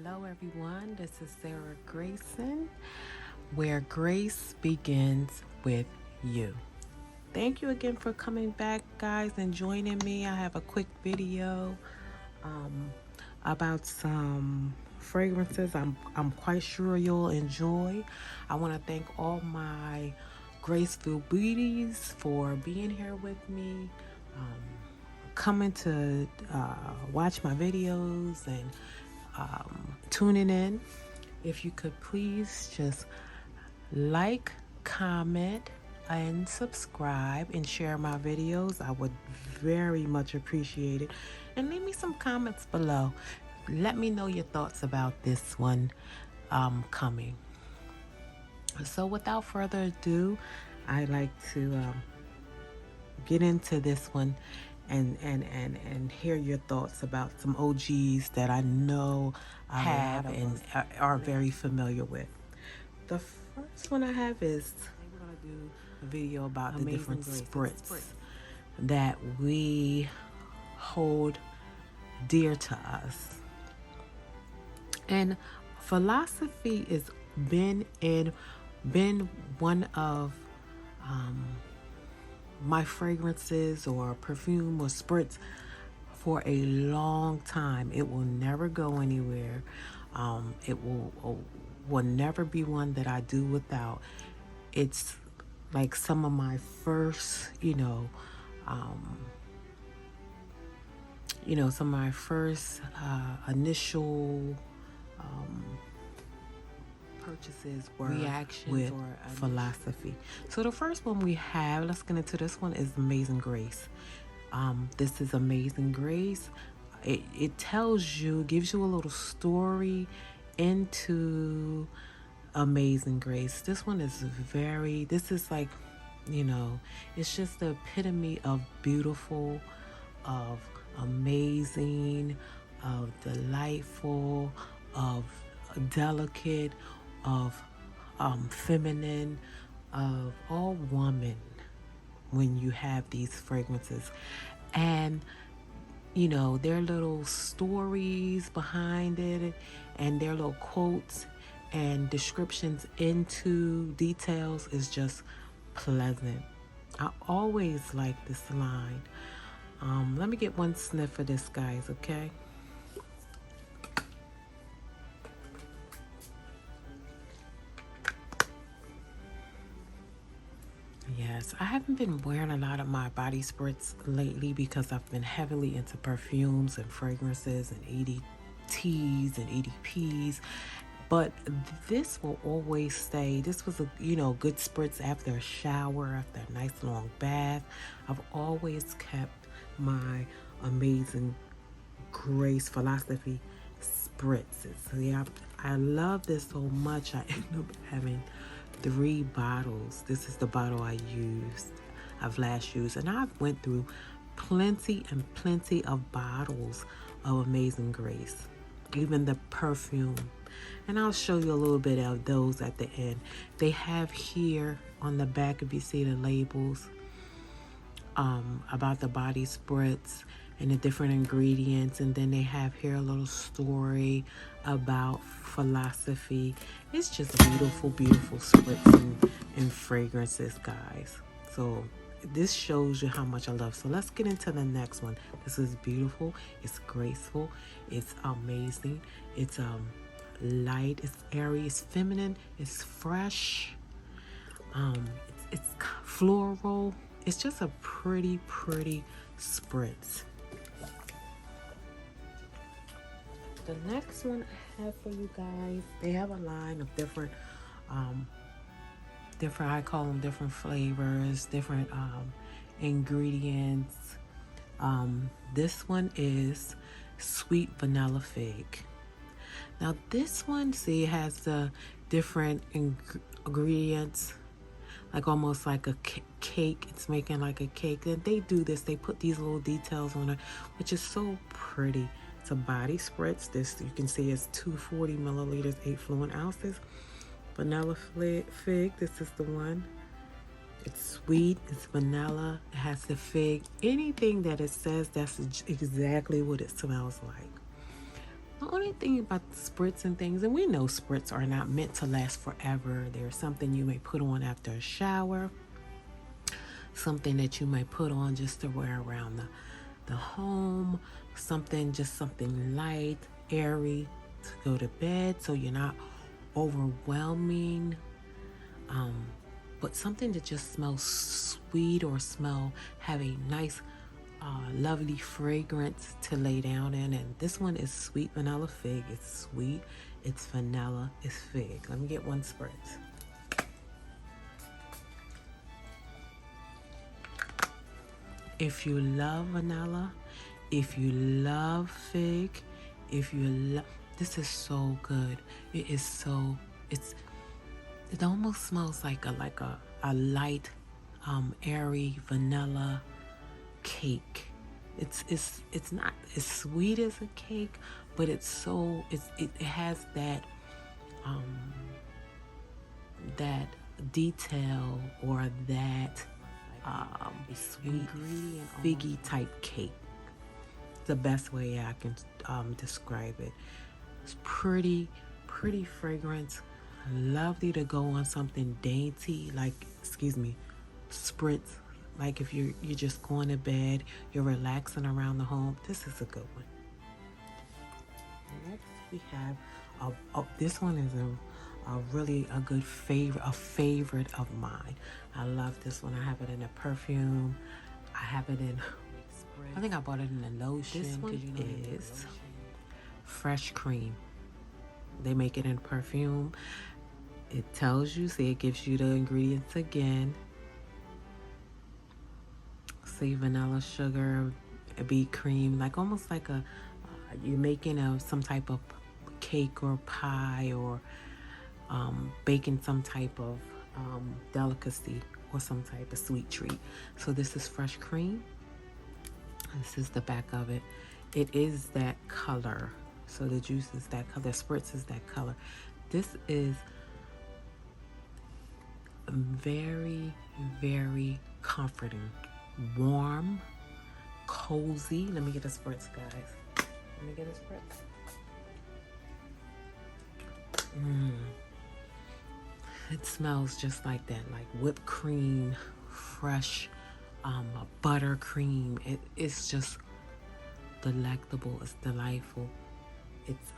Hello everyone, this is Sara Graceson, where grace begins with you. Thank you again for coming back, guys, and joining me. I have a quick video about some fragrances I'm quite sure you'll enjoy. I want to thank all my graceful beauties for being here with me, coming to watch my videos and tuning in. If you could please just like, comment, and subscribe and share my videos, I would very much appreciate it. And leave me some comments below. Let me know your thoughts about this one coming. So without further ado, I'd like to get into this one and hear your thoughts about some OGs that I know I have and are very familiar with. The first one I have is, we're going to do a video about the different spritz that we hold dear to us. And philosophy has been one of my fragrances or perfume or spritz for a long time. It will never go anywhere. It will never be one that I do without. It's like some of my first, some of my first initial purchases were with philosophy. So the first one we have, let's get into this one, is Amazing Grace. This is Amazing Grace. It tells you, gives you a little story into Amazing Grace. This one is this is like, it's just the epitome of beautiful, of amazing, of delightful, of delicate, of feminine, of all woman when you have these fragrances. And their little stories behind it and their little quotes and descriptions into details is just pleasant. I always like this line. Let me get one sniff of this, guys, okay? Yes, I haven't been wearing a lot of my body spritz lately because I've been heavily into perfumes and fragrances and EDTs and EDPs. But this will always stay. This was a good spritz after a shower, after a nice long bath. I've always kept my Amazing Grace philosophy spritzes. Yeah, I love this so much. I end up having 3 bottles. This is the bottle I've last used, and I've went through plenty of bottles of Amazing Grace, even the perfume, and I'll show you a little bit of those at the end. They have here on the back, if you see the labels, about the body spritz and the different ingredients, and then they have here a little story about philosophy. It's just beautiful spritz and fragrances, guys. So this shows you how much I love. So let's get into the next one. This is beautiful, it's graceful, it's amazing, it's light, it's airy, it's feminine, it's fresh, it's floral. It's just a pretty spritz. The next one I have for you guys, they have a line of different, I call them different flavors, different ingredients. This one is Sweet Vanilla Fig. Now this one, see, it has the different ingredients, like almost like a cake. It's making like a cake. And they do this, they put these little details on it, which is so pretty. It's a body spritz. This, you can see, is 240 milliliters, 8 fluid ounces. Vanilla fig, this is the one. It's sweet, it's vanilla, it has the fig. Anything that it says, that's exactly what it smells like. The only thing about spritz and things, and we know spritz are not meant to last forever. They're something you may put on after a shower, something that you may put on just to wear around the home, just something light, airy to go to bed, so you're not overwhelming. But something that just smells sweet or have a nice lovely fragrance to lay down in. And this one is sweet vanilla fig. It's sweet, it's vanilla, it's fig. Let me get one spritz. If you love vanilla, if you love fig, this is so good. It is so, it almost smells like a light airy vanilla cake. It's not as sweet as a cake, but it has that that detail, or that sweet figgy type cake. The best way I can describe it. It's pretty fragrance, lovely to go on something dainty, like, spritz. Like if you're just going to bed, you're relaxing around the home, this is a good one. Next we have, this one is a really a good favorite of mine. I love this one. I have it in a perfume. I have it in, I think I bought it in a lotion. This one is Fresh Cream. They make it in perfume. It tells you, see, it gives you the ingredients again. Say vanilla, sugar, beet cream, like almost like you're making some type of cake or pie, or baking some type of delicacy or some type of sweet treat. So this is fresh cream. This is the back of it. It is that color. So the juice is that color. Spritz is that color. This is very, very comforting. Warm, cozy. Let me get a spritz, guys. Let me get a spritz. It smells just like that, like whipped cream, fresh buttercream. It's just delectable. It's delightful. It's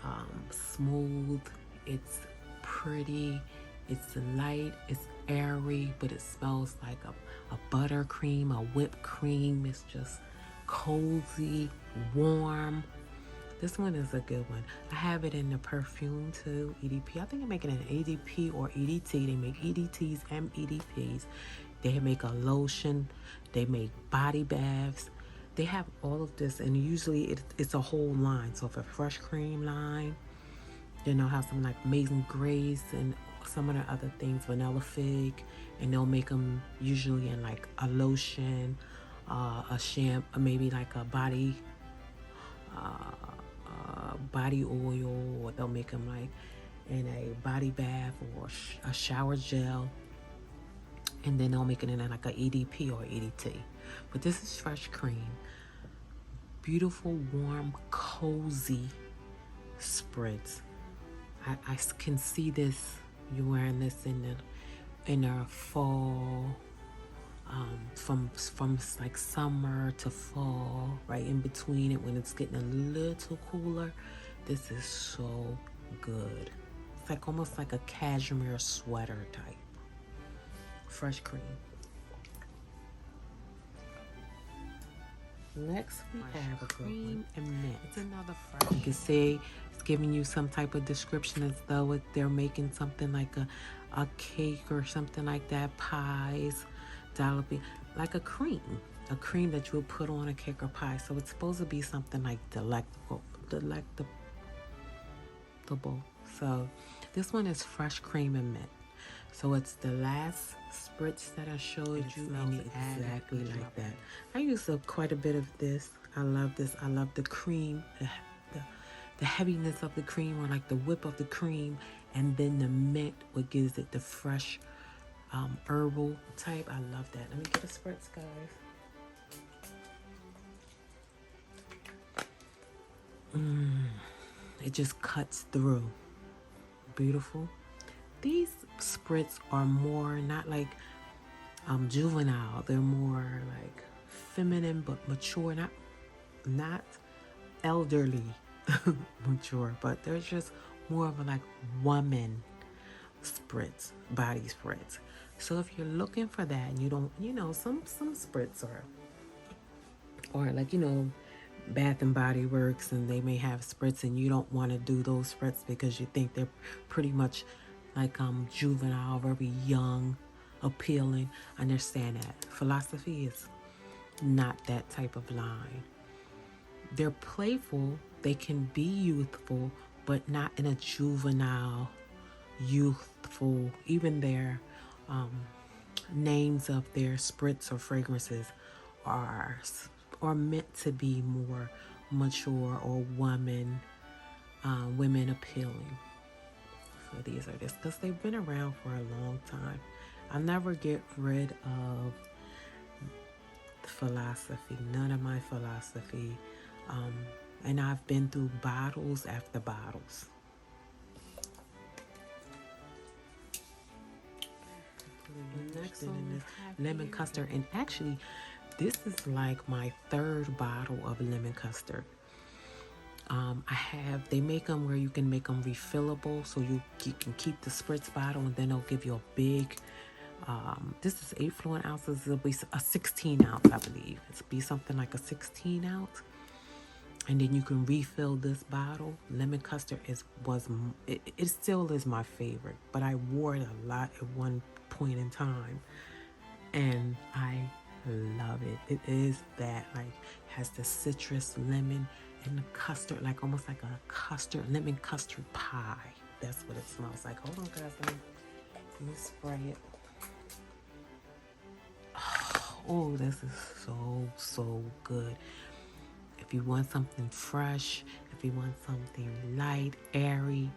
smooth. It's pretty. It's light. It's airy, but it smells like a buttercream, a whipped cream. It's just cozy, warm. This one is a good one. I have it in the perfume too, EDP. I think I make it in EDP or EDT. They make EDTs and EDPs. They make a lotion. They make body baths. They have all of this, and usually it's a whole line. So for fresh cream line, then they'll have some like Amazing Grace and some of the other things, vanilla fig, and they'll make them usually in like a lotion, a shampoo, maybe like a body oil, or they'll make them like in a body bath or a shower gel, and then they'll make it in like a EDP or EDT. But this is fresh cream. Beautiful, warm, cozy spritz. I can see this. You're wearing this in the fall, from like summer to fall, right in between it when it's getting a little cooler. This is so good. It's like almost like a cashmere sweater type. Fresh cream. Next we have a cream and mint. It's another fresh. You can see it's giving you some type of description as though they're making something like a cake or something like that, pies, developing like a cream that you would put on a cake or pie. So it's supposed to be something like delectable. So this one is fresh cream and mint. So it's the last spritz that I showed you, and exactly like that. I use quite a bit of this. I love this. I love the cream, the heaviness of the cream, or like the whip of the cream, and then the mint, what gives it the fresh herbal type. I love that. Let me get a spritz, guys. It just cuts through. Beautiful. These spritz are more not like juvenile. They're more like feminine but mature. Not elderly mature, but they're just more of a like woman spritz, body spritz. So if you're looking for that and you don't, some spritz are, or like, Bath and Body Works, and they may have spritz and you don't want to do those spritz because you think they're pretty much like juvenile, very young, appealing. Understand that. Philosophy is not that type of line. They're playful, they can be youthful, but not in a juvenile, youthful. Even their names of their spritz or fragrances are meant to be more mature or women appealing. So these are just because they've been around for a long time. I'll never get rid of philosophy, none of my philosophy. And I've been through bottles after bottles. Next one is lemon custard, and actually this is like my third bottle of lemon custard. They make them where you can make them refillable, so you can keep the spritz bottle, and then they'll give you a big, this is 8 fluid ounces, it'll be a 16 ounce, I believe. It'll be something like a 16 ounce. And then you can refill this bottle. Lemon custard it still is my favorite, but I wore it a lot at one point in time, and I love it. It is that, like, has the citrus, lemon, and the custard, like almost like a lemon custard pie. That's what it smells like. Hold on, guys. Let me spray it. Oh, this is so good. If you want something fresh, if you want something light, airy,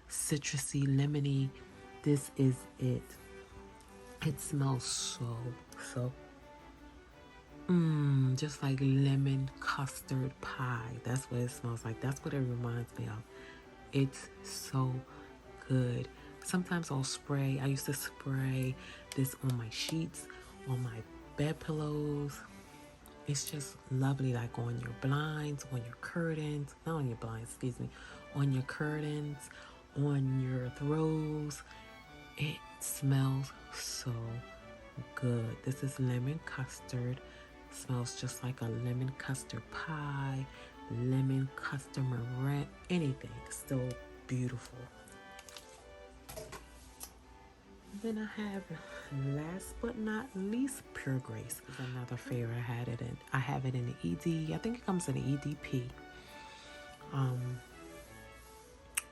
citrusy, lemony, this is it. It smells so just like lemon custard pie. That's what it smells like. That's what it reminds me of. It's so good. Sometimes I used to spray this on my sheets, on my bed pillows. It's just lovely, like on your blinds, on your curtains, not on your blinds, excuse me, on your curtains, on your throws. It smells so good. This is lemon custard. Smells just like a lemon custard pie, lemon custard meringue, anything. Still beautiful. Then I have, last but not least, Pure Grace. Is another favorite. I have it in the ED. I think it comes in the EDP.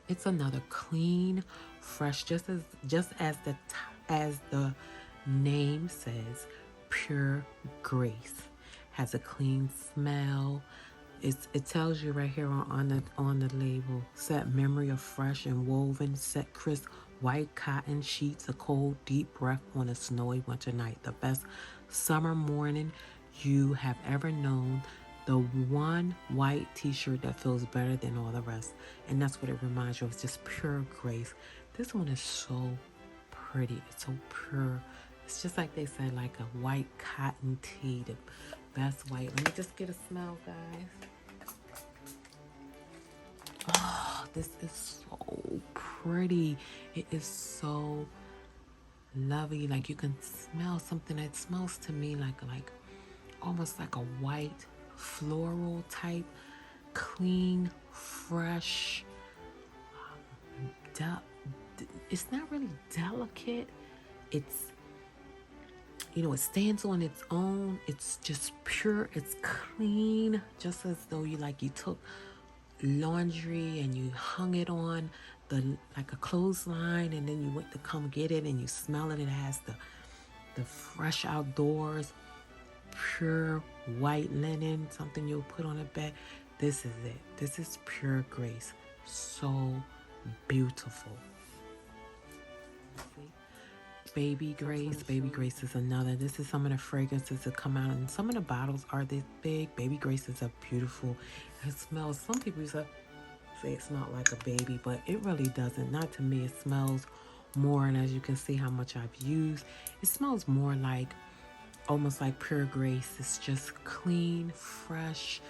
It's another clean, fresh, just as the name says, Pure Grace. Has a clean smell. It tells you right here on the label, set memory of fresh and woven, set crisp white cotton sheets, a cold, deep breath on a snowy winter night. The best summer morning you have ever known. The one white t-shirt that feels better than all the rest. And that's what it reminds you of. It's just pure grace. This one is so pretty. It's so pure. It's just like they said, like a white cotton tee. The best white. Let me just get a smell, guys. Oh, this is so pretty. It is so lovely. Like you can smell something that smells to me like almost like a white floral type, clean, fresh. It's not really delicate. It's, it stands on its own. It's just pure. It's clean, just as though you took laundry and you hung it on like a clothesline, and then you went to come get it and you smell it. It has the fresh outdoors, pure white linen, something you'll put on a bed. This is it. This is Pure Grace. So beautiful. Baby Grace. Baby Grace is another. This is some of the fragrances that come out, and some of the bottles are this big. Baby Grace is a beautiful. It smells. Some people say say it smelled like a baby, but it really doesn't. Not to me. It smells more, and as you can see how much I've used, it smells more like almost like Pure Grace. It's just clean, fresh,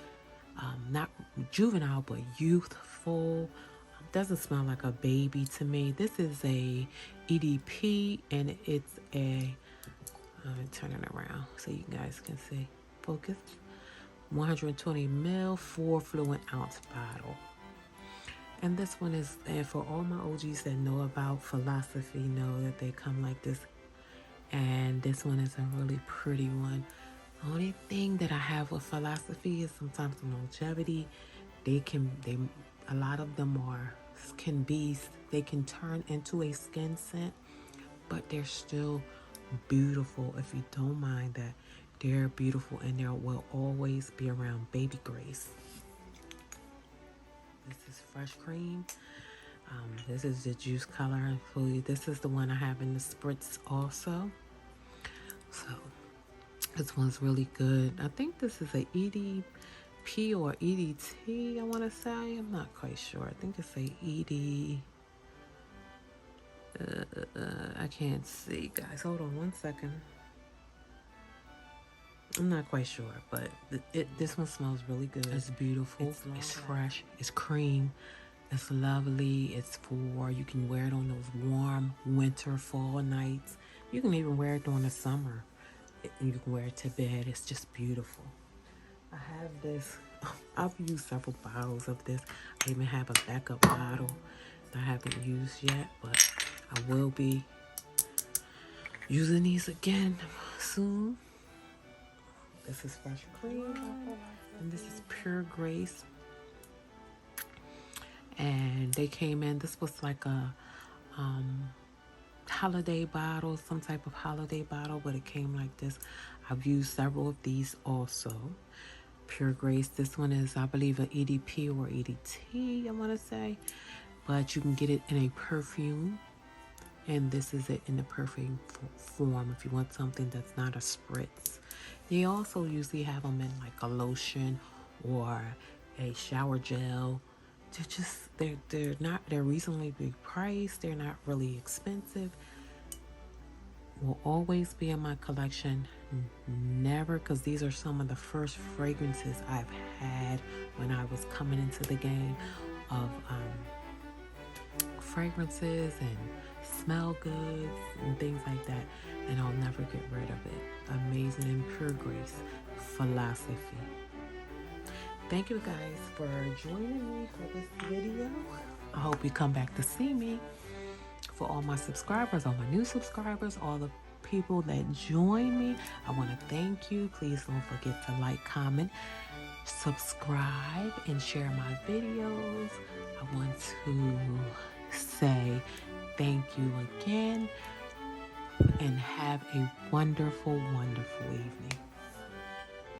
not juvenile, but youthful. Doesn't smell like a baby to me. This is a EDP, and it's a, let me turn it around so you guys can see. Focus. 120 ml, 4 fluid ounce bottle. And this one is, and for all my OGs that know about philosophy, know that they come like this. And this one is a really pretty one. The only thing that I have with philosophy is sometimes the longevity. A lot of them they can turn into a skin scent, but they're still beautiful. If you don't mind that, they're beautiful, and there will always be around Baby Grace. This is Fresh Cream. This is the juice color. This is the one I have in the spritz also. So this one's really good. I think this is a EDP or EDT, I want to say. I'm not quite sure. I think it's a ED. I can't see, guys. Hold on one second. I'm not quite sure, but this one smells really good. It's beautiful. It's fresh. It's cream. It's lovely. It's you can wear it on those warm winter, fall nights. You can even wear it during the summer. You can wear it to bed. It's just beautiful. I have this. I've used several bottles of this. I even have a backup bottle that I haven't used yet, but I will be using these again soon. This is Fresh Cream, and this is Pure Grace. And they came in, this was like a holiday bottle, some type of holiday bottle, but it came like this. I've used several of these also. Pure Grace, this one is, I believe, an EDP or EDT, I want to say. But you can get it in a perfume. And this is it in the perfume form if you want something that's not a spritz. They also usually have them in like a lotion or a shower gel. They're reasonably priced. They're not really expensive. Will always be in my collection. Never, because these are some of the first fragrances I've had when I was coming into the game of fragrances and smell goods and things like that, and I'll never get rid of it. Amazing and Pure Grace Philosophy. Thank you guys for joining me for this video. I hope you come back to see me. For all my subscribers, all my new subscribers, all the people that join me, I want to thank you. Please don't forget to like, comment, subscribe, and share my videos. I want to say thank you again, and have a wonderful, wonderful evening.